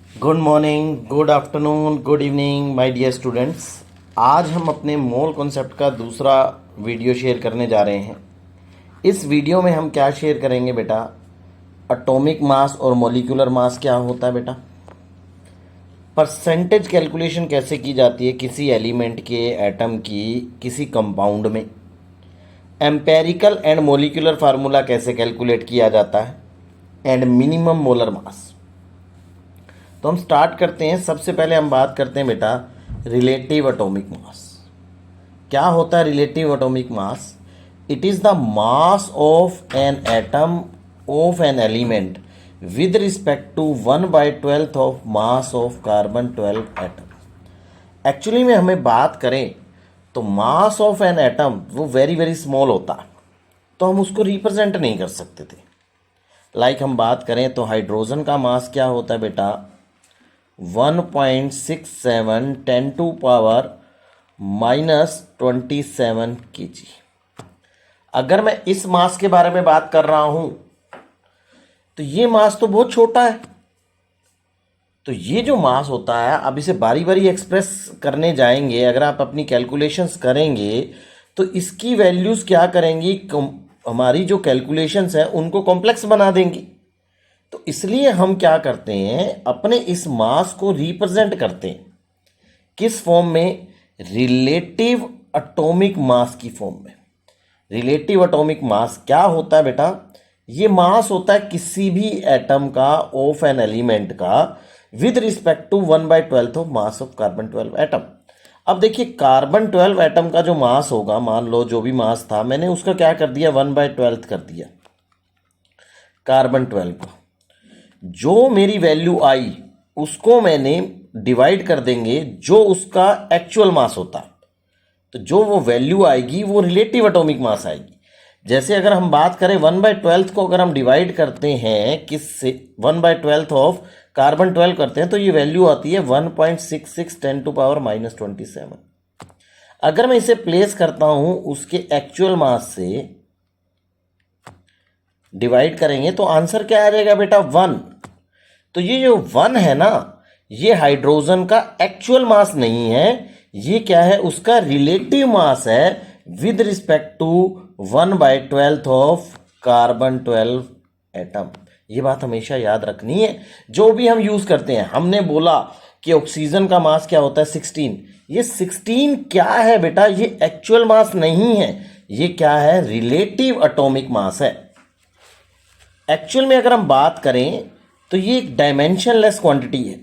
Good morning, good afternoon, good evening my dear students. आज हम अपने मोल कॉन्सेप्ट का दूसरा वीडियो शेयर करने जा रहे हैं। इस वीडियो में हम क्या शेयर करेंगे बेटा, एटॉमिक मास और मॉलिक्यूलर मास क्या होता है बेटा, परसेंटेज कैलकुलेशन कैसे की जाती है किसी एलिमेंट के, एटम की, किसी कंपाउंड में, एम्पेरिकल एंड मॉलिक्यूलर फार्मूला कैसे कैलकुलेट किया जाता है, एंड मिनिमम मोलर मास। तो हम स्टार्ट करते हैं। सबसे पहले हम बात करते हैं बेटा रिलेटिव एटॉमिक मास। क्या होता है relative atomic mass? It is the mass of an atom of an element with respect to 1/12 of mass of carbon 12 atom. Actually में हमें बात करें तो मास ऑफ एन एटम वो वेरी वेरी स्मॉल होता है, तो हम उसको रिप्रेजेंट नहीं कर सकते थे। लाइक हम बात करें तो हाइड्रोजन का मास क्या होता है बेटा, 1.67 10⁻⁻27 kg। अगर मैं इस मास के बारे में बात कर रहा हूं तो ये मास तो बहुत छोटा है। तो ये जो मास होता है, अब इसे बारी बारी एक्सप्रेस करने जाएंगे, अगर आप अपनी कैलकुलेशंस करेंगे तो इसकी वैल्यूज क्या करेंगी, हमारी जो कैलकुलेशंस है उनको कॉम्प्लेक्स बना देंगी। तो इसलिए हम क्या करते हैं, अपने इस मास को रिप्रेजेंट करते हैं किस फॉर्म में, रिलेटिव एटॉमिक मास की फॉर्म में। रिलेटिव एटॉमिक मास क्या होता है बेटा, ये मास होता है किसी भी एटम का ऑफ एन एलिमेंट का with respect to 1/12 of mass of carbon 12 atom. अब देखिए कार्बन 12 एटम का जो मास होगा, मान लो जो भी मास था, मैंने उसका क्या कर दिया, 1/12 कर दिया कार्बन 12 को। जो मेरी वैल्यू आई उसको मैंने डिवाइड कर देंगे जो उसका एक्चुअल मास होता है, तो जो वो वैल्यू आएगी वो रिलेटिव एटॉमिक मास आएगी। जैसे अगर हम बात करें 1/12 को अगर हम डिवाइड करते हैं किससे, 1/12 ऑफ कार्बन 12 करते हैं तो ये वैल्यू आती है 1.66 10⁻⁻27। अगर मैं इसे प्लेस करता हूं उसके एक्चुअल मास से डिवाइड करेंगे तो आंसर क्या आ जाएगा बेटा, 1। तो ये जो 1 है ना, ये हाइड्रोजन का एक्चुअल मास नहीं है, ये क्या है, उसका रिलेटिव मास है with respect to 1/12 of carbon 12 atom. ये बात हमेशा याद रखनी है जो भी हम यूज करते हैं। हमने बोला कि ऑक्सीजन का मास क्या होता है, 16। ये 16 क्या है बेटा, ये एक्चुअल मास नहीं है, ये क्या है, रिलेटिव एटॉमिक मास है। एक्चुअल में अगर हम बात करें तो ये एक डायमेंशनलेस क्वांटिटी है।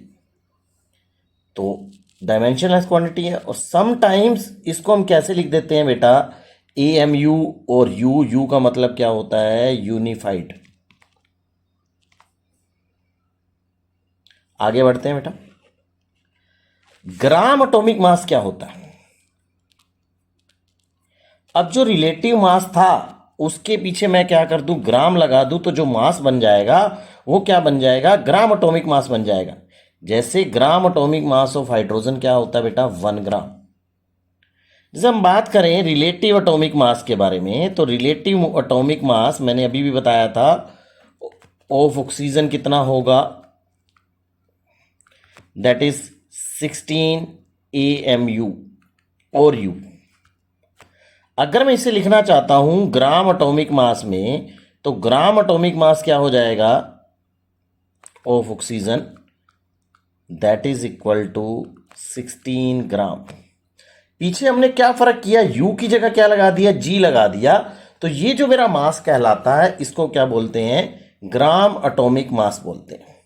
तो डायमेंशनलेस क्वांटिटी है और समटाइम्स इसको हम कैसे लिख देते हैं बेटा, AMU और यू का मतलब क्या होता है, यूनिफाइड। आगे बढ़ते हैं बेटा, ग्राम एटॉमिक मास क्या होता है। अब जो रिलेटिव मास था उसके पीछे मैं क्या कर दूं, ग्राम लगा दूं, तो जो मास बन जाएगा वो क्या बन जाएगा, ग्राम एटॉमिक मास बन जाएगा। जैसे gram atomic mass of hydrogen क्या होता है बेटा, 1 ग्राम। जैसे हम बात करें रिलेटिव एटॉमिक मास के बारे में, तो रिलेटिव एटॉमिक मास मैंने अभी भी बताया था, ऑफ ऑक्सीजन कितना होगा, दैट इज 16 AMU और यू। अगर मैं इसे लिखना चाहता हूं ग्राम एटॉमिक मास में, तो ग्राम एटॉमिक मास क्या हो जाएगा of oxygen, that is equal to 16 gram. पीछे हमने क्या फर्क किया, यू की जगह क्या लगा दिया, जी लगा दिया। तो ये जो मेरा मास कहलाता है इसको क्या बोलते हैं, ग्राम एटॉमिक मास बोलते हैं।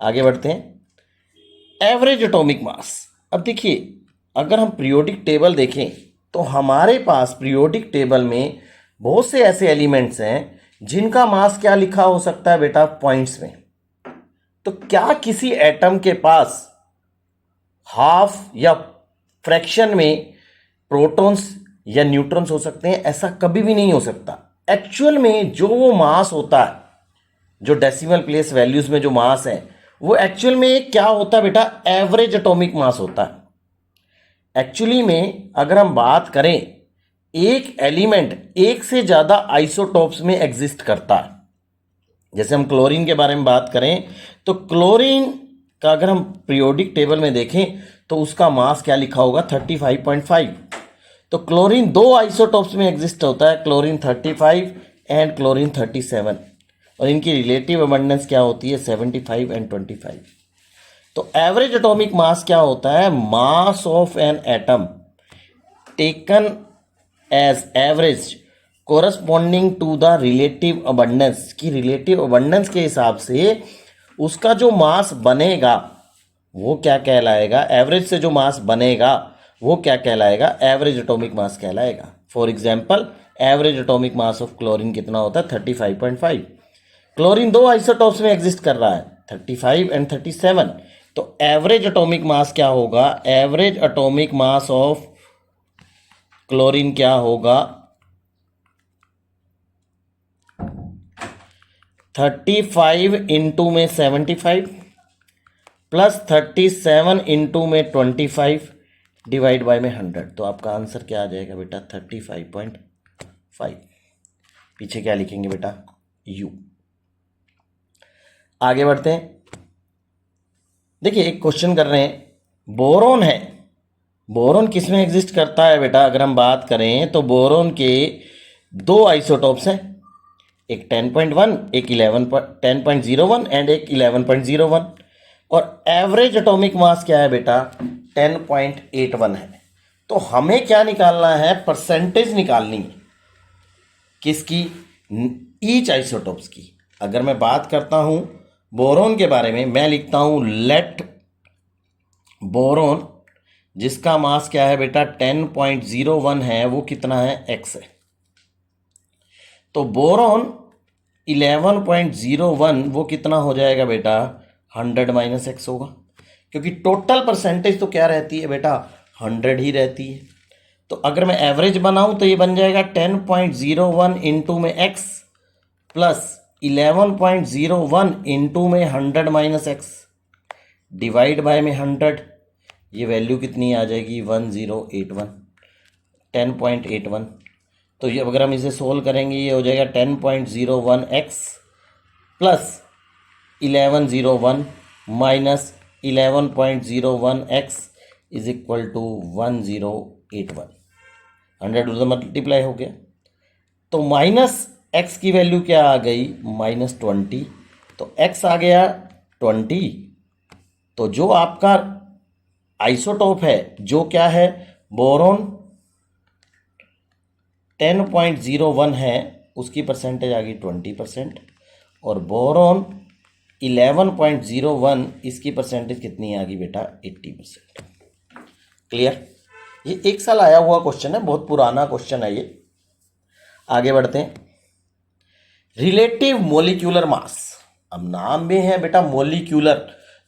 आगे बढ़ते हैं, एवरेज एटॉमिक मास। अब देखिए अगर हम पीरियोडिक टेबल देखें तो हमारे पास पीरियोडिक टेबल में बहुत से ऐसे एलिमेंट्स हैं जिनका मास क्या लिखा हो सकता है बेटा, पॉइंट्स में। तो क्या किसी एटम के पास हाफ या फ्रैक्शन में प्रोटॉन्स या न्यूट्रॉन्स हो सकते हैं? ऐसा कभी भी नहीं हो सकता। एक्चुअल में जो वो मास होता है, जो डेसिमल प्लेस वैल्यूज में जो मास है, वो एक्चुअल में क्या होता है बेटा, एवरेज एटॉमिक मास होता है। एक्चुअली में अगर हम बात करें, एक एलिमेंट एक से ज्यादा आइसोटॉप्स में एग्जिस्ट करता है। जैसे हम क्लोरीन के बारे में बात करें तो क्लोरीन का अगर हम पीरियोडिक टेबल में देखें तो उसका मास क्या लिखा होगा 35.5। तो क्लोरीन दो आइसोटोप्स में एग्जिस्ट होता है, क्लोरीन 35 एंड क्लोरीन 37, और इनकी रिलेटिव अबंडेंस क्या होती है 75 एंड 25। तो एवरेज एटॉमिक मास क्या होता है, mass of an atom taken as average corresponding to the relative abundance, की रिलेटिव अबंडेंस के हिसाब से उसका जो मास बनेगा वो क्या कहलाएगा, एवरेज से जो मास बनेगा वो क्या कहलाएगा, एवरेज एटॉमिक मास कहलाएगा। For example average atomic mass of chlorine कितना होता है 35.5। क्लोरीन दो आइसोटॉप्स में एग्जिस्ट कर रहा है 35 एंड 37, तो एवरेज एटॉमिक मास क्या होगा, average atomic mass of chlorine क्या होगा 35 इंटू में 75 प्लस 37 इंटू में 25 डिवाइड बाय में 100। तो आपका आंसर क्या आ जाएगा बेटा 35.5। पीछे क्या लिखेंगे बेटा U। आगे बढ़ते हैं। देखिए एक क्वेश्चन कर रहे हैं, बोरोन है, बोरोन किस में एग्जिस्ट करता है बेटा, अगर हम बात करें तो बोरोन के दो आइसोटॉप्स हैं, एक 10.1 एक 10.01 एंड एक 11.01, और एवरेज एटॉमिक मास क्या है बेटा 10.81 है। तो हमें क्या निकालना है, परसेंटेज निकालनी है किसकी, ईच आइसोटॉप्स की। अगर मैं बात करता हूं बोरोन के बारे में, मैं लिखता हूं लेट बोरोन जिसका मास क्या है बेटा 10.01 है, वो कितना है x है। तो बोरोन 11.01 वो कितना हो जाएगा बेटा 100 माइनस एक्स होगा, क्योंकि टोटल परसेंटेज तो क्या रहती है बेटा 100 ही रहती है। तो अगर मैं एवरेज बनाऊं तो ये बन जाएगा 10.01 इंटू में x प्लस 11.01 इंटू में 100 माइनस एक्स डिवाइड बाय में 100। ये वैल्यू कितनी आ जाएगी 1081, 10.81। तो ये अगर हम इसे सोल्व करेंगे ये हो जाएगा 10.01x plus 1101 minus 11.01x is equal to 1081। 100 उधर मल्टीप्लाई हो गया, तो माइनस x की वैल्यू क्या आ गई -20, तो x आ गया 20। तो जो आपका आइसोटोप है जो क्या है बोरोन 10.01 है, उसकी परसेंटेज आ गई 20%, और बोरोन 11.01 इसकी परसेंटेज कितनी आ गई बेटा 80%। क्लियर। ये एक साल आया हुआ क्वेश्चन है, बहुत पुराना क्वेश्चन है ये। आगे बढ़ते हैं। रिलेटिव मोलिक्यूलर मास, अब नाम में है बेटा मोलिक्यूलर,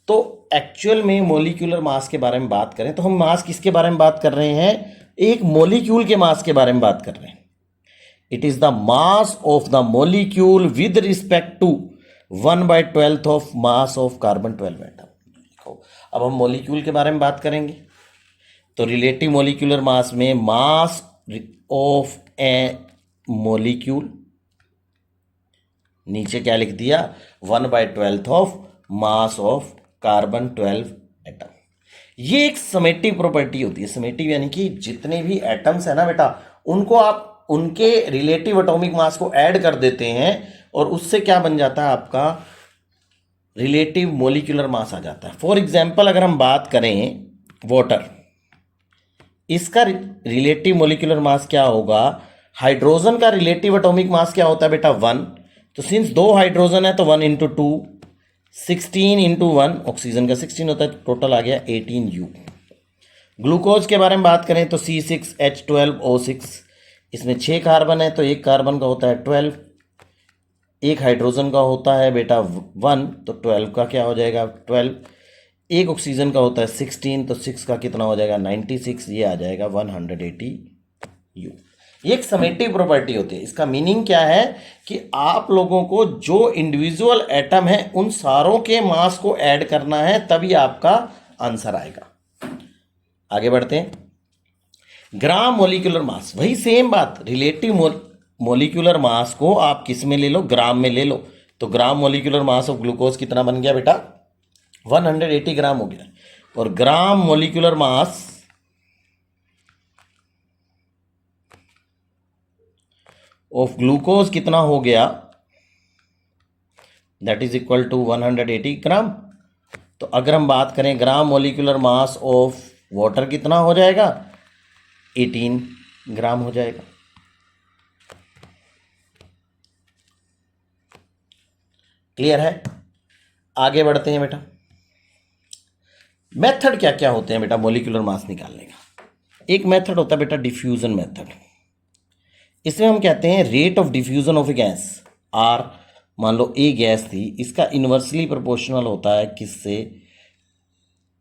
तो एक्चुअल में मोलिक्यूलर मास के बारे में बात करें तो हम मास किसके बारे में बात कर रहे हैं, एक मोलिक्यूल के मास के बारे में बात कर रहे हैं। It is the mass of the molecule with respect to 1/12 of mass of carbon 12 atom. अब हम मोलिक्यूल के बारे में बात करेंगे तो रिलेटिव मोलिक्यूलर मास में मास ऑफ ए मोलिक्यूल, नीचे क्या लिख दिया 1/12 of mass of carbon 12 atom. ये एक समेटिव प्रॉपर्टी होती है। समेटिव यानी कि जितने भी एटम्स है ना बेटा उनको आप उनके रिलेटिव एटॉमिक मास को ऐड कर देते हैं और उससे क्या बन जाता है आपका रिलेटिव मोलिक्यूलर मास आ जाता है। फॉर एग्जाम्पल अगर हम बात करें वाटर, इसका रिलेटिव मोलिक्यूलर मास क्या होगा, हाइड्रोजन का रिलेटिव एटॉमिक मास क्या होता है बेटा 1, तो सिंस दो हाइड्रोजन है तो 1 इंटू 2 16 इंटू 1, ऑक्सीजन का 16 होता है, टोटल आ गया 18U। ग्लूकोज के बारे में बात करें तो C6H12O6, इसमें 6 कार्बन है तो एक कार्बन का होता है 12, एक हाइड्रोजन का होता है बेटा 1 तो 12 का क्या हो जाएगा 12, एक ऑक्सीजन का होता है 16 तो 6 का कितना हो जाएगा 96, ये आ जाएगा 180U। ये एक समेटिव प्रॉपर्टी होती है। इसका मीनिंग क्या है कि आप लोगों को जो इंडिविजुअल एटम है उन सारों के मास को ऐड करना है तभी आपका आंसर आएगा। आगे बढ़ते हैं। ग्राम मोलिकुलर मास, वही सेम बात, रिलेटिव मोलिकुलर मास को आप किस में ले लो, ग्राम में ले लो, तो gram molecular mass of glucose कितना बन गया बेटा? 180 ग्राम हो गया। और gram molecular mass of glucose कितना हो गया? दैट इज इक्वल टू 180 ग्राम। तो अगर हम बात करें gram molecular mass of water कितना हो जाएगा? 18 ग्राम हो जाएगा। क्लियर है? आगे बढ़ते हैं बेटा। मेथड क्या क्या होते हैं बेटा मोलिकुलर मास निकालने का? एक मेथड होता है बेटा डिफ्यूजन मेथड। इसमें हम कहते हैं rate of diffusion of A gas R, मान लो ए गैस थी, इसका इन्वर्सली प्रोपोर्शनल होता है किससे?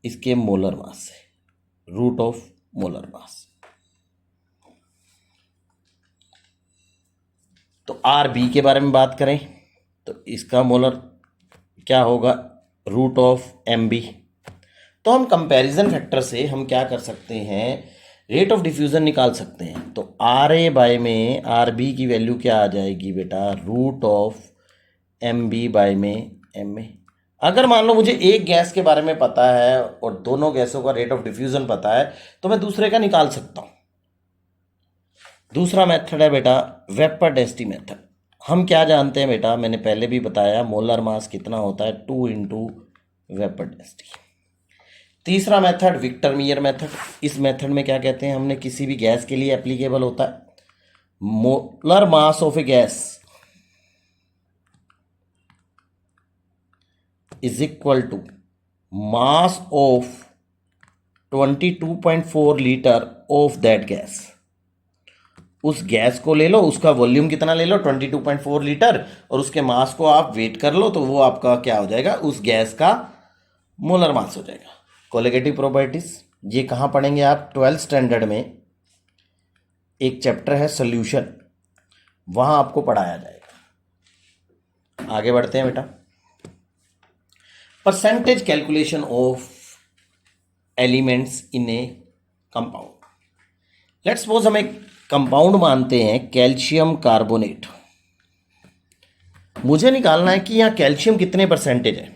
इसके मोलर मास से, रूट ऑफ मोलर मास। तो आर बी के बारे में बात करें तो इसका मोलर क्या होगा? Root of M B. तो हम कंपैरिजन फैक्टर से हम क्या कर सकते हैं? रेट ऑफ डिफ्यूजन निकाल सकते हैं। तो आर ए बाय में आर बी की वैल्यू क्या आ जाएगी बेटा? Root of M B by में एम ए। अगर मान लो मुझे एक गैस के बारे में पता है और दोनों गैसों का रेट ऑफ डिफ्यूजन पता है तो मैं दूसरे का निकाल सकता हूं। दूसरा मेथड है बेटा वेपर डेंसिटी मेथड। हम क्या जानते हैं बेटा? मैंने पहले भी बताया मोलर मास कितना होता है? 2 इंटू वेपर डेंसिटी। तीसरा मेथड विक्टर मीयर मेथड। इस मेथड में क्या कहते हैं? हमने किसी भी गैस के लिए एप्लीकेबल होता है molar mass of A gas is equal to mass of 22.4 litre of that gas. उस गैस को ले लो, उसका वॉल्यूम कितना ले लो? 22.4 लीटर, और उसके मास को आप वेट कर लो तो वो आपका क्या हो जाएगा? उस गैस का मोलर मास हो जाएगा। कोलिगेटिव प्रॉपर्टीज ये कहाँ पढ़ेंगे आप? 12th स्टैंडर्ड में एक चैप्टर है सोल्यूशन, वहां आपको पढ़ाया जाएगा। आगे बढ़ते हैं बेटा। Percentage calculation of elements in A compound. Let's suppose हम एक कंपाउंड मानते हैं कैल्शियम कार्बोनेट। मुझे निकालना है कि यहाँ कैल्शियम कितने परसेंटेज है।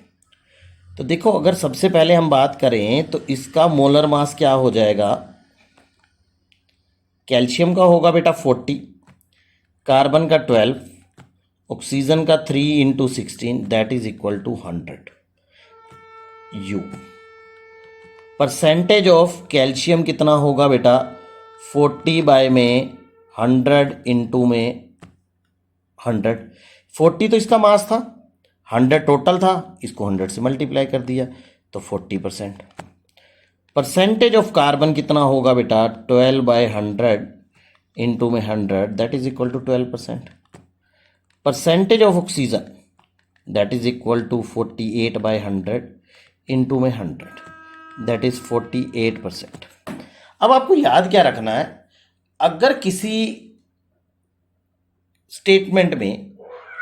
तो देखो, अगर सबसे पहले हम बात करें तो इसका मोलर मास क्या हो जाएगा? कैल्शियम का होगा बेटा 40, कार्बन का 12, ऑक्सीजन का 3 into 16 that is equal to 100 u. Percentage of calcium कितना होगा बेटा? 40 बाय में 100 इंटू में 100। 40 तो इसका मास था, 100 टोटल था, इसको 100 से मल्टीप्लाई कर दिया तो 40%। परसेंटेज ऑफ कार्बन कितना होगा बेटा? 12 बाय 100 इंटू में 100 that is equal to 12%। Percentage of oxygen that is equal to 48 by 100 into में 100 दैट इज 48%। अब आपको याद क्या रखना है? अगर किसी स्टेटमेंट में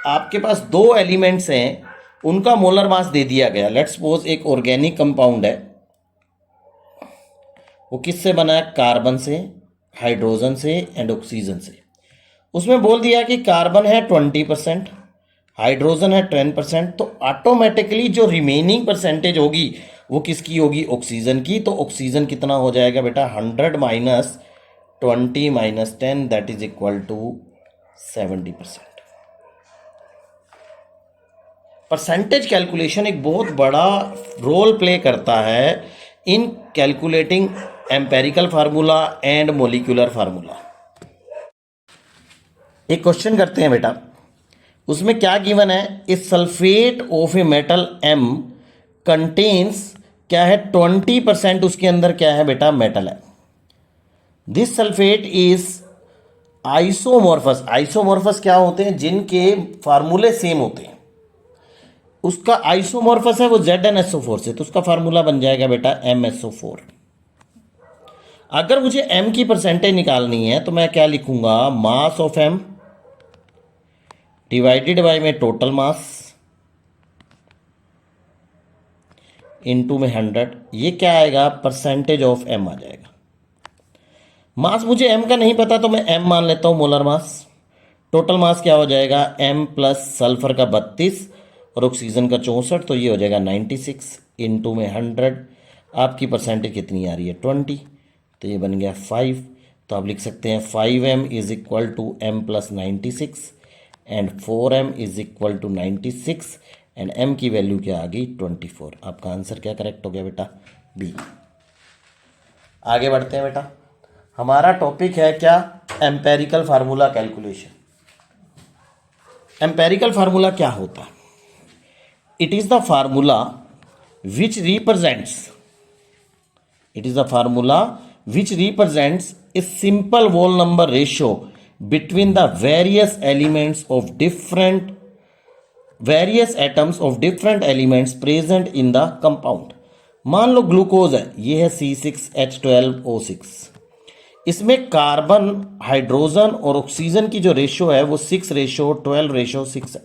आपके पास दो एलिमेंट्स हैं, उनका मोलर मास दे दिया गया। लेट्स सपोज एक ऑर्गेनिक कंपाउंड है, वो किससे बना है? कार्बन से, हाइड्रोजन से एंड ऑक्सीजन से। उसमें बोल दिया कि कार्बन है 20%, हाइड्रोजन है 10%, तो ऑटोमेटिकली जो रिमेनिंग परसेंटेज होगी वो किसकी होगी? ऑक्सीजन की। तो ऑक्सीजन कितना हो जाएगा बेटा? 100 minus 20 minus 10 that is equal to 70%। Percentage calculation एक बहुत बड़ा रोल प्ले करता है in calculating empirical formula and molecular formula. एक क्वेश्चन करते हैं बेटा, उसमें क्या गिवन है? A sulphate of a metal M contains क्या है? 20% उसके अंदर क्या है बेटा? मेटल है। This sulphate is isomorphous. Isomorphous क्या होते हैं? जिनके फार्मूले सेम होते हैं। उसका आइसोमॉर्फस है वो ZnSO4 से, तो उसका फार्मूला बन जाएगा बेटा MsO4। अगर मुझे M की परसेंटेज निकालनी है तो मैं क्या लिखूंगा? Mass of M divided by में टोटल मास इनटू में 100। ये क्या आएगा? परसेंटेज ऑफ M आ जाएगा। मास मुझे M का नहीं पता तो मैं M मान लेता हूं मोलर मास। टोटल मास क्या हो जाएगा, m प्लस सल्फर का 32 और ऑक्सीजन का 64, तो ये हो जाएगा 96 इंटू में 100। आपकी परसेंटेज कितनी आ रही है, 20, तो ये बन गया 5। तो आप लिख सकते हैं 5m is equal to m plus 96 and 4m is equal to 96 and m की वैल्यू क्या आ गई, 24। आपका आंसर क्या करेक्ट हो गया बेटा, बी। आगे बढ़ते हैं बेटा, हमारा टॉपिक है क्या, empirical formula calculation. Empirical formula क्या होता है, it is the formula which represents, it is the formula which represents a simple whole number ratio between the various elements of various atoms of different elements present in the compound। मान लो glucose है, ये है C6H12O6, इसमें carbon, hydrogen और oxygen की जो ratio है वो 6:12:6 है।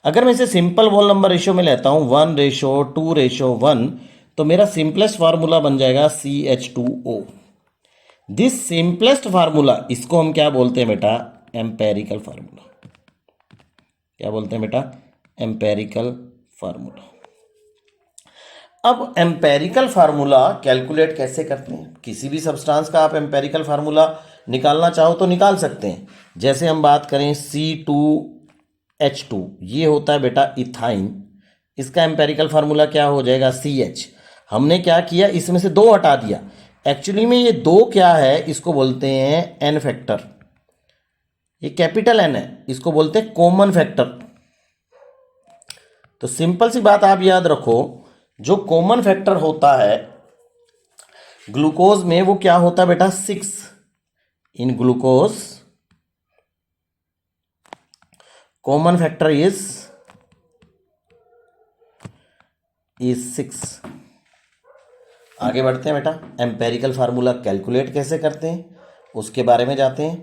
अगर मैं इसे सिंपल होल नंबर रेशियो में लेता हूं 1:2:1, तो मेरा सिंपलेस्ट फार्मूला बन जाएगा CH2O। दिस सिंपलेस्ट फार्मूला, इसको हम क्या बोलते हैं बेटा, एम्पेरिकल फार्मूला। क्या बोलते हैं बेटा, एम्पेरिकल फार्मूला। अब एम्पेरिकल फार्मूला कैलकुलेट कैसे करते हैं, किसी भी सब्सटेंस का आप एम्पेरिकल फार्मूला निकालना चाहो तो निकाल सकते हैं। जैसे हम बात करें C2H2, ये होता है बेटा इथाइन, इसका एम्पेरिकल फार्मूला क्या हो जाएगा, CH। हमने क्या किया, इसमें से 2 हटा दिया। एक्चुअली में ये 2 क्या है, इसको बोलते हैं एन फैक्टर, ये कैपिटल एन है, इसको बोलते हैं कॉमन फैक्टर। तो सिंपल सी बात आप याद रखो, जो कॉमन फैक्टर होता है ग्लूकोज में वो क्या होता है बेटा, 6। In glucose common factor is 6। आगे बढ़ते हैं बेटा, एम्पेरिकल फार्मूला कैलकुलेट कैसे करते हैं उसके बारे में जाते हैं।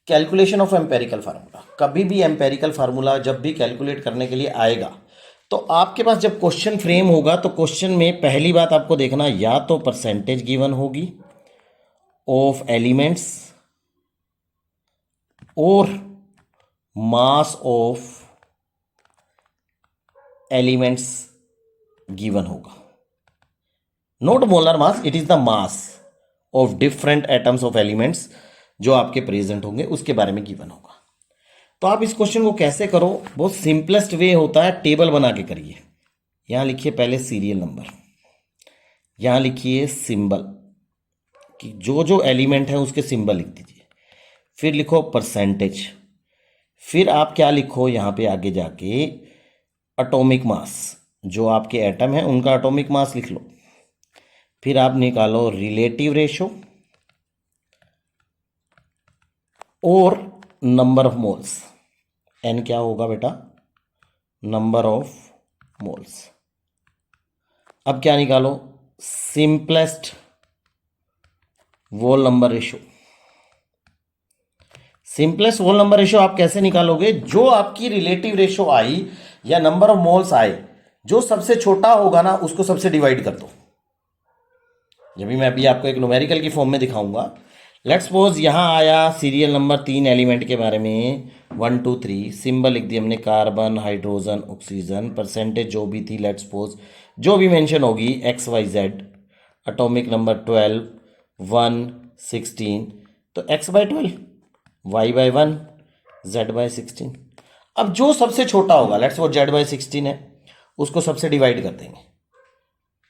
कैलकुलेशन ऑफ एम्पेरिकल फार्मूला, कभी भी एम्पेरिकल फार्मूला जब भी कैलकुलेट करने के लिए आएगा तो आपके पास जब क्वेश्चन फ्रेम होगा तो क्वेश्चन में पहली बात आपको देखना, या तो परसेंटेज गिवन होगी ऑफ एलिमेंट्स और मास ऑफ एलिमेंट्स गिवन होगा, not molar mass, it is the mass of different atoms of elements जो आपके प्रेजेंट होंगे उसके बारे में गिवन होगा। तो आप इस क्वेश्चन को कैसे करो, बहुत सिंपलेस्ट वे होता है, टेबल बना के करिए। यहां लिखिए पहले सीरियल नंबर, यहां लिखिए सिंबल, कि जो जो एलिमेंट है उसके सिंबल लिख दीजिए, फिर लिखो परसेंटेज, फिर आप क्या लिखो यहां पे आगे जाके एटॉमिक मास, जो आपके एटम है उनका एटॉमिक मास लिख लो, फिर आप निकालो रिलेटिव रेशो और नंबर ऑफ मोल्स। एन क्या होगा बेटा, नंबर ऑफ मोल्स। अब क्या निकालो, सिंपलेस्ट वोल नंबर रेशो। सिंपलेस्ट वोल नंबर रेशो आप कैसे निकालोगे, जो आपकी रिलेटिव रेशो आई या नंबर ऑफ मोल्स आए, जो सबसे छोटा होगा ना उसको सबसे डिवाइड कर दो। जब भी मैं अभी आपको एक न्यूमेरिकल की फॉर्म में दिखाऊंगा, लेट्स सपोज यहां आया सीरियल नंबर 3 एलिमेंट के बारे में 1 2 3, सिंबल लिख दिया हमने कार्बन, हाइड्रोजन, ऑक्सीजन, परसेंटेज जो भी थी लेट्स सपोज जो भी मेंशन होगी XYZ, एटॉमिक नंबर 12 1 16, तो X/12, Y/1, Z/16। अब जो सबसे छोटा होगा लेट्स सपोज Z/16 है, उसको सबसे डिवाइड कर देंगे,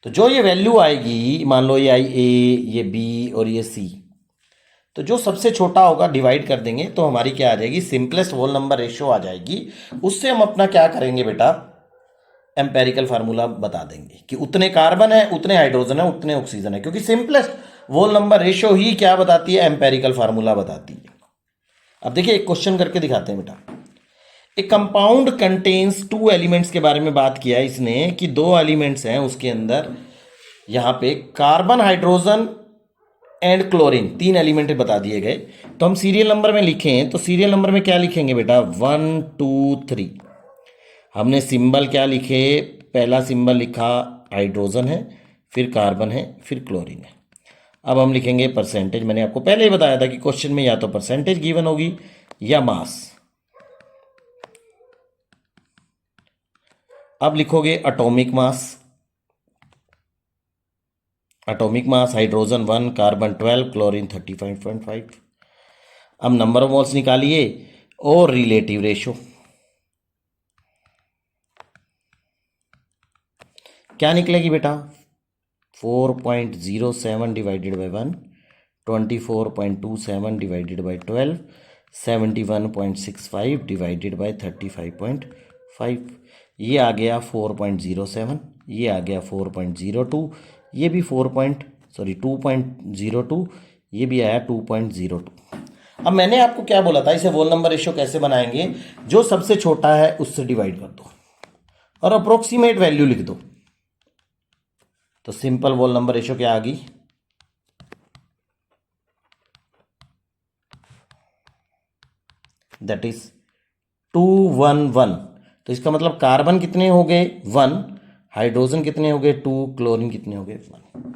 तो जो ये वैल्यू आएगी, मान लो ये आई A, ये B और ये C, तो जो सबसे छोटा होगा डिवाइड कर देंगे तो हमारी क्या आ जाएगी, सिंपलेस्ट होल नंबर रेशियो आ जाएगी। उससे हम अपना क्या करेंगे बेटा, एम्पेरिकल फार्मूला बता देंगे कि उतने कार्बन है, उतने हाइड्रोजन है, उतने ऑक्सीजन है, क्योंकि सिंपलेस्ट होल नंबर रेशियो ही क्या बताती है, एम्पेरिकल फार्मूला बताती है। अब देखिए एक क्वेश्चन करके दिखाते हैं बेटा। एक कंपाउंड कंटेन्स 2 एलिमेंट्स के बारे में बात किया इसने कि 2 एलिमेंट्स हैं उसके अंदर, यहां पे carbon, hydrogen and chlorine 3 element बता दिए गए। तो हम सीरियल नंबर में लिखें तो सीरियल नंबर में क्या लिखेंगे बेटा, 1 2 3। हमने सिंबल क्या लिखे, पहला सिंबल लिखा हाइड्रोजन है, फिर कार्बन है, फिर क्लोरीन है। अब हम लिखेंगे परसेंटेज। मैंने आपको पहले ही बताया था कि क्वेश्चन में या तो परसेंटेज गिवन होगी या मास। अब लिखोगे atomic mass. Atomic mass hydrogen 1, carbon 12, chlorine 35.5। अब नंबर ऑफ मोल्स निकालिए और रिलेटिव रेशो। क्या निकलेगी बेटा? 4.07 divided by 1, 24.27 divided by 12, 71.65 divided by 35.5। ये आ गया 4.07, ये आ गया 4.02, ये भी 2.02, ये भी आया 2.02। अब मैंने आपको क्या बोला था, इसे होल नंबर रेशियो कैसे बनाएंगे? जो सबसे छोटा है उससे डिवाइड कर दो और अप्रोक्सीमेट वैल्यू लिख दो। तो सिंपल होल नंबर रेशियो क्या आ गई? That is 211। तो इसका मतलब कार्बन कितने हो गए? 1, हाइड्रोजन कितने हो गए? 2, क्लोरीन कितने हो गए? 1।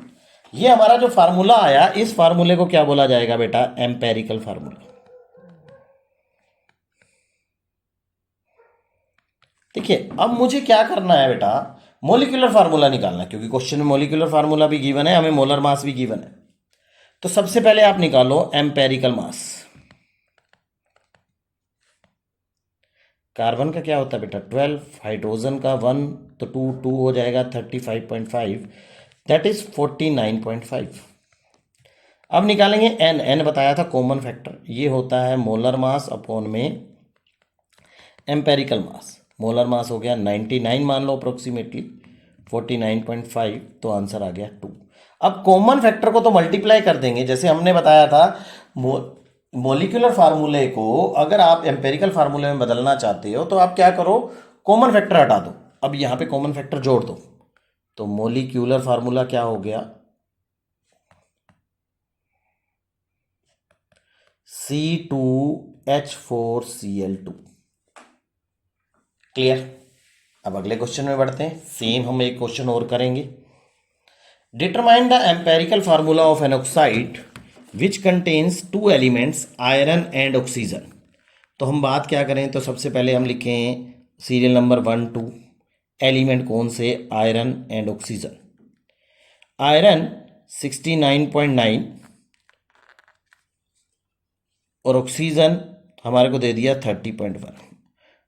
ये हमारा जो फार्मूला आया, इस फार्मूले को क्या बोला जाएगा बेटा? Empirical formula. देखिए, अब मुझे क्या करना है बेटा? मोलिकुलर फार्मूला निकालना, क्योंकि क्वेश्चन में मोलिकुलर फार्मूला भी गिवन है, हमें मोलर मास भी गिवन है। तो सबसे पहले आप निकालो एम्पेरिकल मास। कार्बन का क्या होता है बेटा? 12, हाइड्रोजन का 1, तो 2 हो जाएगा 35.5, दैट इज 49.5। अब निकालेंगे एन। एन बताया था कॉमन फैक्टर, ये होता है मोलर मास अपॉन में एम्पेरिकल मास। मोलर मास हो गया 99 मान लो अप्रोक्सीमेटली, 49.5, तो आंसर आ गया 2। अब कॉमन फैक्टर को तो मल्टीप्लाई कर देंगे, जैसे हमने बताया था मोलिकुलर फार्मूले को अगर आप एम्पेरिकल फार्मूले में बदलना चाहते हो तो आप क्या करो? कॉमन फैक्टर हटा दो, अब यहां पे कॉमन फैक्टर जोड़ दो। तो मोलिक्यूलर फार्मूला क्या हो गया? C2H4Cl2। क्लियर? अब अगले क्वेश्चन में बढ़ते हैं। सेम हम एक क्वेश्चन और करेंगे। Determine the empirical formula of an oxide which contains 2 elements iron and oxygen. तो हम बात क्या करें? तो सबसे पहले हम लिखें सीरियल नंबर 1, 2। एलिमेंट कौन से? Iron and oxygen. आयरन 69.9 और ऑक्सीजन हमारे को दे दिया 30.1।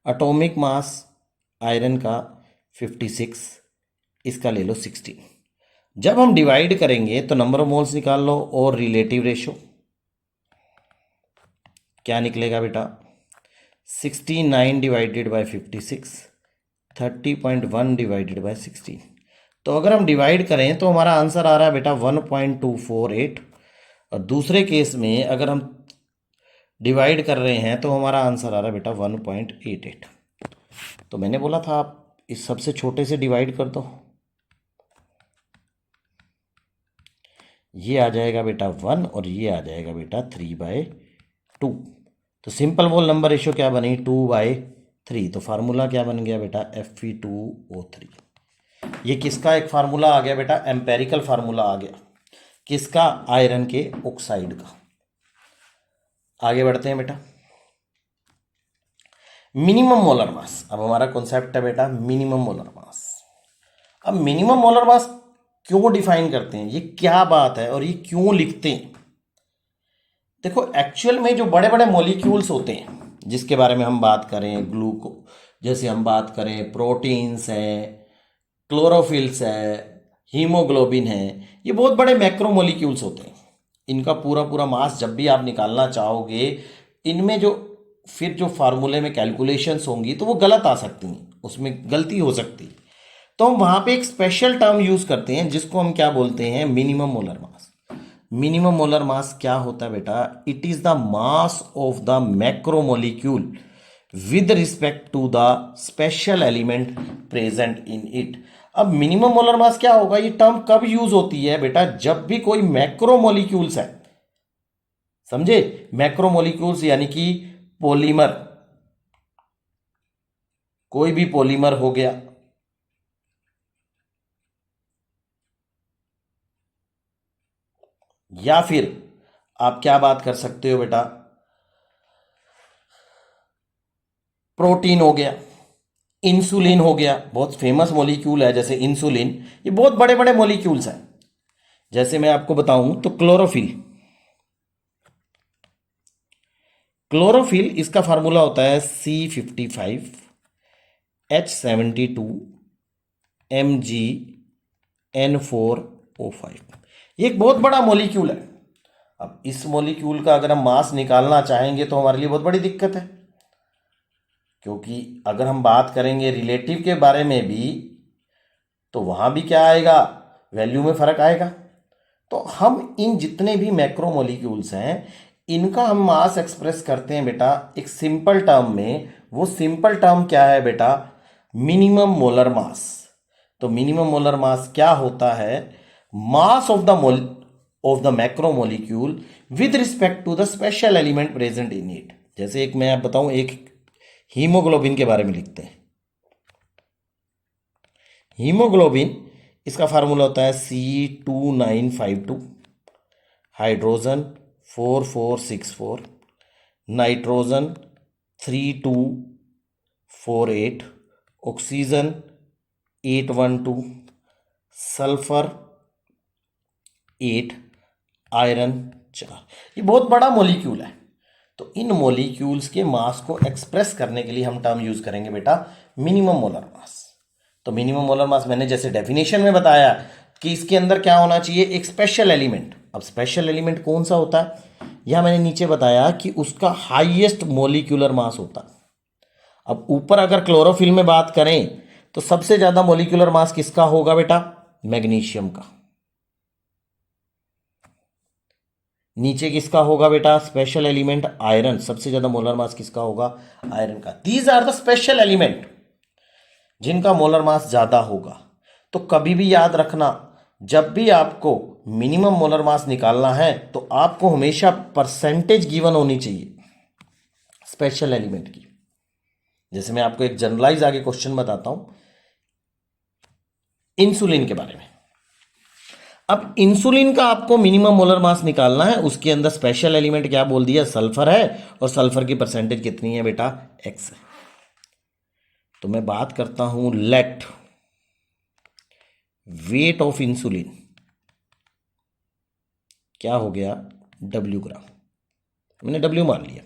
एटॉमिक मास आयरन का 56, इसका ले लो 16। जब हम डिवाइड करेंगे तो नंबर ऑफ मोल्स निकाल लो और रिलेटिव रेशो क्या निकलेगा बेटा? 69 डिवाइडेड बाय 56, 30.1 डिवाइडेड बाय 16। तो अगर हम डिवाइड करें तो हमारा आंसर आ रहा है बेटा 1.248। और दूसरे केस में अगर हम डिवाइड कर रहे हैं तो हमारा आंसर आ रहा है बेटा 1.88। तो मैंने बोला था आप इस सबसे छोटे से डिवाइड कर दो, ये आ जाएगा बेटा 1 और ये आ जाएगा बेटा 3/2। तो सिंपल वोल नंबर रेशियो क्या बनी? 2/3। तो फार्मूला क्या बन गया बेटा? Fe2O3। ये किसका एक फार्मूला आ गया बेटा? एम्पेरिकल फार्मूला आ गया। किसका? आयरन के ऑक्साइड का। आगे बढ़ते हैं बेटा। मिनिमम मोलर मास, अब हमारा कॉन्सेप्ट है बेटा मिनिमम मोलर मास। अब मिनिमम मोलर मास क्यों डिफाइन करते हैं, ये क्या बात है और ये क्यों लिखते हैं? देखो, एक्चुअल में जो बड़े बड़े मॉलिक्यूल्स होते हैं जिसके बारे में हम बात करें, ग्लूको जैसे हम बात करें, प्रोटीन्स हैं, क्लोरोफिल्स है, हीमोग्लोबिन है, ये बहुत बड़े मैक्रो मॉलिक्यूल्स होते हैं। इनका पूरा पूरा मास जब भी आप निकालना चाहोगे, इनमें जो फिर जो फार्मूले में कैलकुलेशंस होंगी तो वो गलत आ सकती हैं, उसमें गलती हो सकती है। तो हम वहां पे एक स्पेशल टर्म यूज करते हैं जिसको हम क्या बोलते हैं? Minimum molar mass. Minimum molar mass क्या होता है बेटा? It is the mass of the macromolecule with respect to the special element present in it. अब मिनिमम मोलर मास क्या होगा? ये टर्म कब यूज होती है बेटा? जब भी कोई मैक्रोमोलिक्यूल्स है, समझे? मैक्रोमोलिक्यूल्स यानी कि पॉलीमर, कोई भी पॉलीमर हो गया, या फिर आप क्या बात कर सकते हो बेटा? प्रोटीन हो गया, इंसुलिन हो गया, बहुत फेमस मॉलिक्यूल है जैसे इंसुलिन, ये बहुत बड़े बड़े मॉलिक्यूल्स हैं। जैसे मैं आपको बताऊं तो क्लोरोफिल, क्लोरोफिल इसका फार्मूला होता है C55H72 MgN4O5। ये एक बहुत बड़ा मॉलिक्यूल है। अब इस मॉलिक्यूल का अगर हम मास निकालना चाहेंगे तो हमारे लिए बहुत बड़ी दिक्कत है, क्योंकि अगर हम बात करेंगे रिलेटिव के बारे में भी तो वहां भी क्या आएगा, वैल्यू में फर्क आएगा। तो हम इन जितने भी मैक्रो मॉलिक्यूल्स हैं इनका हम मास एक्सप्रेस करते हैं बेटा एक सिंपल टर्म में। वो सिंपल टर्म क्या है बेटा, मिनिमम मोलर मास। तो मिनिमम मोलर मास क्या होता है, mass of the macro molecule with respect to the special element present in it. जैसे एक मैं आप बताऊं, एक हीमोग्लोबिन के बारे में लिखते हैं। हीमोग्लोबिन इसका फार्मूला होता है C2952, hydrogen 4464, nitrogen 3248, oxygen 812, sulphur 8, iron 4। ये बहुत बड़ा मॉलिक्यूल है। तो इन मॉलिक्यूल्स के मास को एक्सप्रेस करने के लिए हम टर्म यूज करेंगे बेटा मिनिमम मोलर मास। तो मिनिमम मोलर मास मैंने जैसे डेफिनेशन में बताया कि इसके अंदर क्या होना चाहिए, एक स्पेशल एलिमेंट। अब स्पेशल एलिमेंट कौन सा होता है, यह मैंने नीचे बताया कि उसका हाईएस्ट मॉलिक्यूलर मास होता है। अब ऊपर अगर क्लोरोफिल में बात करें तो सबसे ज्यादा मॉलिक्यूलर मास किसका होगा बेटा, मैग्नीशियम का। नीचे किसका होगा बेटा, स्पेशल एलिमेंट आयरन, सबसे ज्यादा मोलर मास किसका होगा, आयरन का। These are the special element जिनका मोलर मास ज्यादा होगा। तो कभी भी याद रखना, जब भी आपको मिनिमम मोलर मास निकालना है तो आपको हमेशा परसेंटेज गिवन होनी चाहिए स्पेशल एलिमेंट की। जैसे मैं आपको एक जनरलाइज आगे क्वेश्चन बताता हूं इंसुलिन के बारे में। अब इंसुलिन का आपको मिनिमम मोलर मास निकालना है, उसके अंदर स्पेशल एलिमेंट क्या बोल दिया, सल्फर है, और सल्फर की परसेंटेज कितनी है बेटा, x है। तो मैं बात करता हूं लेट वेट ऑफ इंसुलिन क्या हो गया, W ग्राम, मैंने W मान लिया।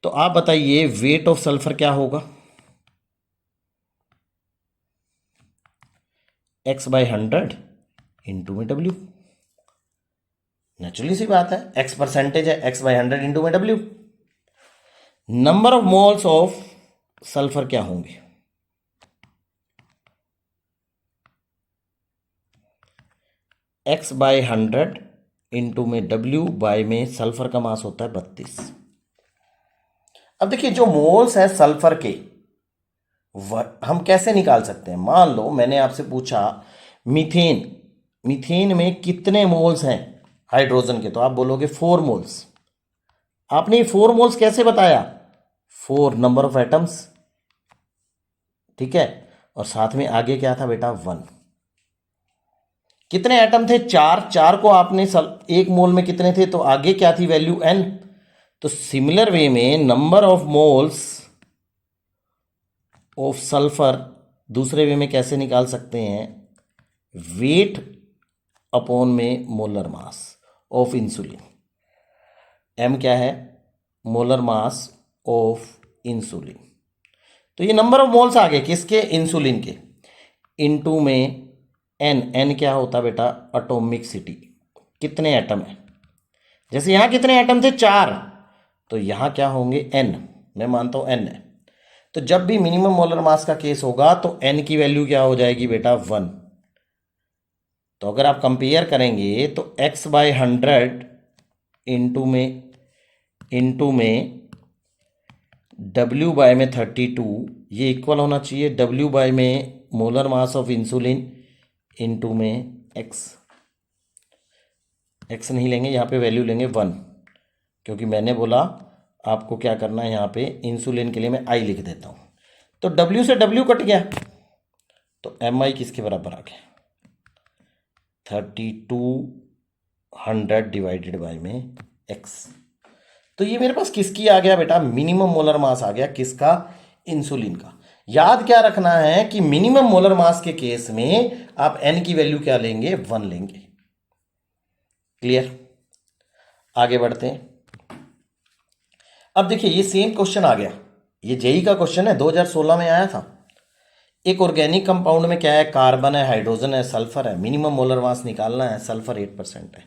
तो आप बताइए वेट ऑफ सल्फर क्या होगा, x/100 इंटू में W। नेचुरली सी बात है, x परसेंटेज है, x/100 इंटू में W। Number of moles of sulphur क्या होंगे, x/100 इंटू में W बाय में सल्फर का मास होता है 32। अब देखिए जो मोल्स है सल्फर के हम कैसे निकाल सकते हैं। मान लो मैंने आपसे पूछा मीथेन, मीथेन में कितने मोल्स हैं हाइड्रोजन के, तो आप बोलोगे 4 मोल्स। आपने 4 मोल्स कैसे बताया, 4 नंबर ऑफ एटम्स, ठीक है, और साथ में आगे क्या था बेटा 1। कितने एटम थे, 4, 4 को आपने एक मोल में कितने थे, तो आगे क्या थी वैल्यू n। तो सिमिलर वे में number of moles of sulphur दूसरे वे में कैसे निकाल सकते हैं, वेट अपॉन में molar mass of insulin. m क्या है, मोलर मास ऑफ इंसुलिन। तो ये नंबर ऑफ मोल्स आ गए किसके, इंसुलिन के, इनटू में n क्या होता बेटा, एटॉमिक सिटी, कितने एटम है। जैसे यहां कितने एटम थे 4, तो यहां क्या होंगे n, मैं मानता हूं n है। तो जब भी मिनिमम मोलर मास का केस होगा तो n की वैल्यू क्या हो जाएगी बेटा 1। तो अगर आप कंपेयर करेंगे तो x/100 इंटू में W बाय में 32, ये इक्वल होना चाहिए W बाय में molar mass of insulin into में x। x नहीं लेंगे यहाँ पे, वैल्यू लेंगे 1, क्योंकि मैंने बोला आपको क्या करना है, यहाँ पे इंसुलिन के लिए मैं I लिख देता हूँ। तो W से W कट गया, तो mi किसके बराबर आ गया, 3200 डिवाइडेड बाय में x। तो ये मेरे पास किसकी आ गया बेटा, मिनिमम मोलर मास आ गया, किसका, इंसुलिन का। याद क्या रखना है कि मिनिमम मोलर मास के केस में आप एन की वैल्यू क्या लेंगे, 1 लेंगे। क्लियर, आगे बढ़ते हैं। अब देखिए ये सेम क्वेश्चन आ गया, ये जेई का क्वेश्चन है, 2016 में आया था। एक ऑर्गेनिक कंपाउंड में क्या है, कार्बन है, हाइड्रोजन है, सल्फर है, मिनिमम मोलर मास निकालना है, सल्फर 8% है।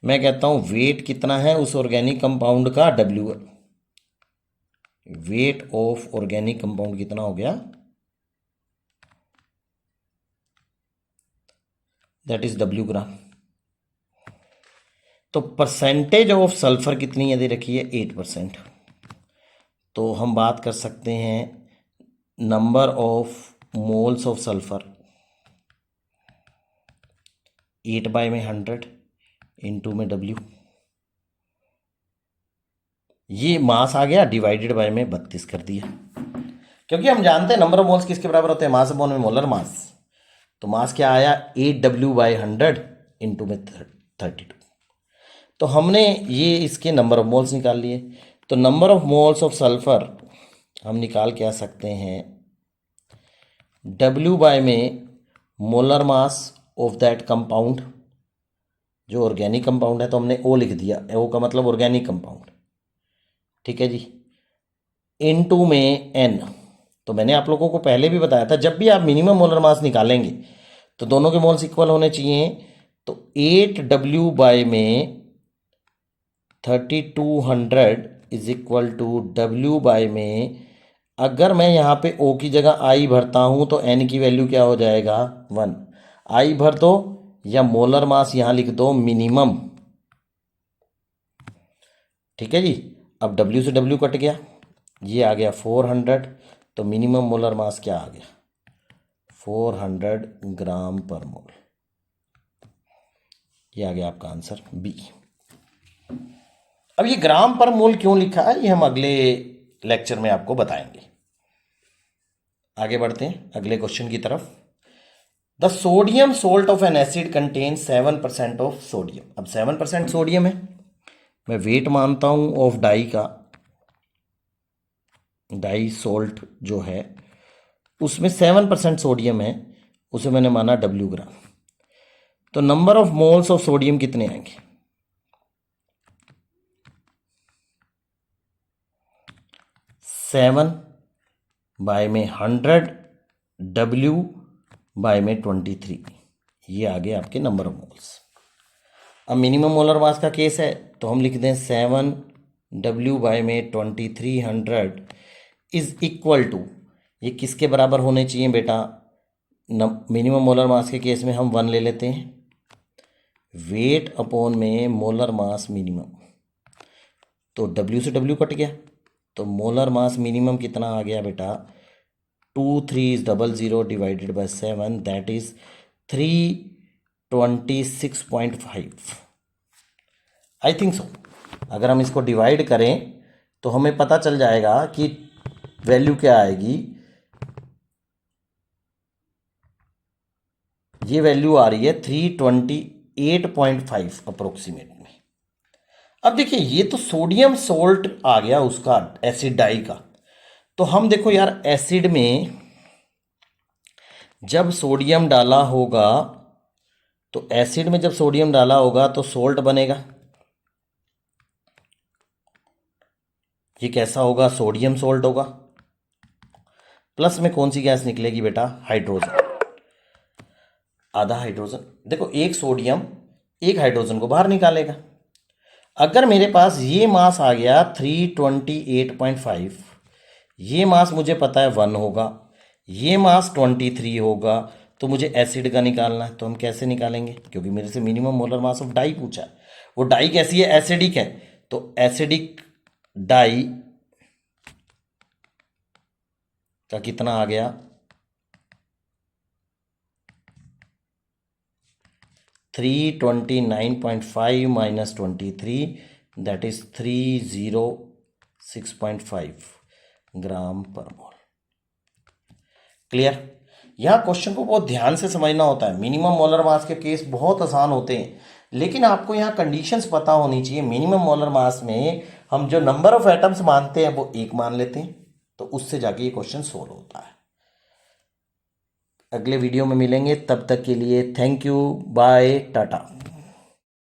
मैं कहता हूं वेट कितना है उस ऑर्गेनिक कंपाउंड का, W, weight of organic compound कितना हो गया, दैट इज डब्ल्यू ग्राम। तो परसेंटेज ऑफ सल्फर कितनी है दे रखी है, 8%। तो हम बात कर सकते हैं number of moles of sulphur 8/100 into में डब्ल्यू, ये मास आ गया, डिवाइडेड बाय में 32 कर दिया, क्योंकि हम जानते हैं नंबर ऑफ मोल्स किसके बराबर होते हैं, मास अपॉन में मोलर मास। तो मास क्या आया, 8W/100 इंटू में 32। तो हमने ये इसके नंबर ऑफ मोल्स निकाल लिए। तो number of moles of sulphur हम निकाल के आ सकते हैं W बाय में molar mass of that compound, जो ऑर्गेनिक कंपाउंड है तो हमने O लिख दिया, O का मतलब ऑर्गेनिक कंपाउंड, ठीक है जी, इनटू में N। तो मैंने आप लोगों को पहले भी बताया था, जब भी आप मिनिमम मोलर मास निकालेंगे तो दोनों के मोल्स इक्वल होने चाहिए। तो 8W बाय में 3200 is equal to W by में, अगर मैं यहाँ पे O की जगह I भरता हूँ तो N की वैल्यू क्या हो जाएगा, 1। I भर दो या मोलर मास यहाँ लिख दो मिनिमम, ठीक है जी। अब W से W कट गया, ये आ गया 400, तो मिनिमम मोलर मास क्या आ गया, 400 ग्राम पर मोल। ये आ गया आपका आंसर बी। अब ये ग्राम पर मोल क्यों लिखा है ये हम अगले लेक्चर में आपको बताएंगे। आगे बढ़ते हैं अगले क्वेश्चन की तरफ। The sodium salt of N acid contain 7% of sodium. अब 7% सोडियम है, मैं वेट मानता हूं ऑफ डाई का, डाई सोल्ट जो है उसमें 7% सोडियम है, उसे मैंने माना W ग्राम। तो number of moles of sodium कितने आएंगे, 7/100 W बाय में 23, ये आ गए आपके नंबर ऑफ मोल्स। अब मिनिमम मोलर मास का केस है तो हम लिख दें 7W बाय में 2300 इज इक्वल टू, ये किसके बराबर होने चाहिए बेटा, मिनिमम मोलर मास के केस में हम 1 ले लेते हैं, वेट अपॉन में मोलर मास मिनिमम। तो W से W कट गया, तो मोलर मास मिनिमम कितना आ गया बेटा, 2300 divided by 7, that is 326.5। I think so. अगर हम इसको डिवाइड करें तो हमें पता चल जाएगा कि वैल्यू क्या आएगी, ये वैल्यू आ रही है 328.5 अप्रोक्सीमेट में। अब देखिए ये तो सोडियम सोल्ट आ गया उसका, एसिड डाई का। तो हम देखो यार एसिड में जब सोडियम डाला होगा, तो एसिड में जब सोडियम डाला होगा तो सोल्ट बनेगा, ये कैसा होगा, सोडियम सोल्ट होगा। प्लस में कौन सी गैस निकलेगी बेटा, हाइड्रोजन, आधा हाइड्रोजन। देखो एक सोडियम एक हाइड्रोजन को बाहर निकालेगा। अगर मेरे पास ये मास आ गया 328.5, ये मास मुझे पता है 1 होगा, ये मास 23 होगा, तो मुझे एसिड का निकालना है। तो हम कैसे निकालेंगे, क्योंकि मेरे से minimum molar mass of dye पूछा है। वो डाई कैसी है, एसिडिक है, तो एसिडिक डाई का कितना आ गया, 329.5 माइनस 23, दैट इज 306.5 ग्राम पर मोल। क्लियर। यहाँ क्वेश्चन को बहुत ध्यान से समझना होता है। मिनिमम मोलर मास के केस बहुत आसान होते हैं, लेकिन आपको यहाँ कंडीशंस पता होनी चाहिए। मिनिमम मोलर मास में हम जो नंबर ऑफ एटम्स मानते हैं वो 1 मान लेते हैं, तो उससे जाके ये क्वेश्चन सोल्व होता है। अगले वीडियो में मिलेंगे, तब तक के लिए थैंक यू, बाय, टाटा।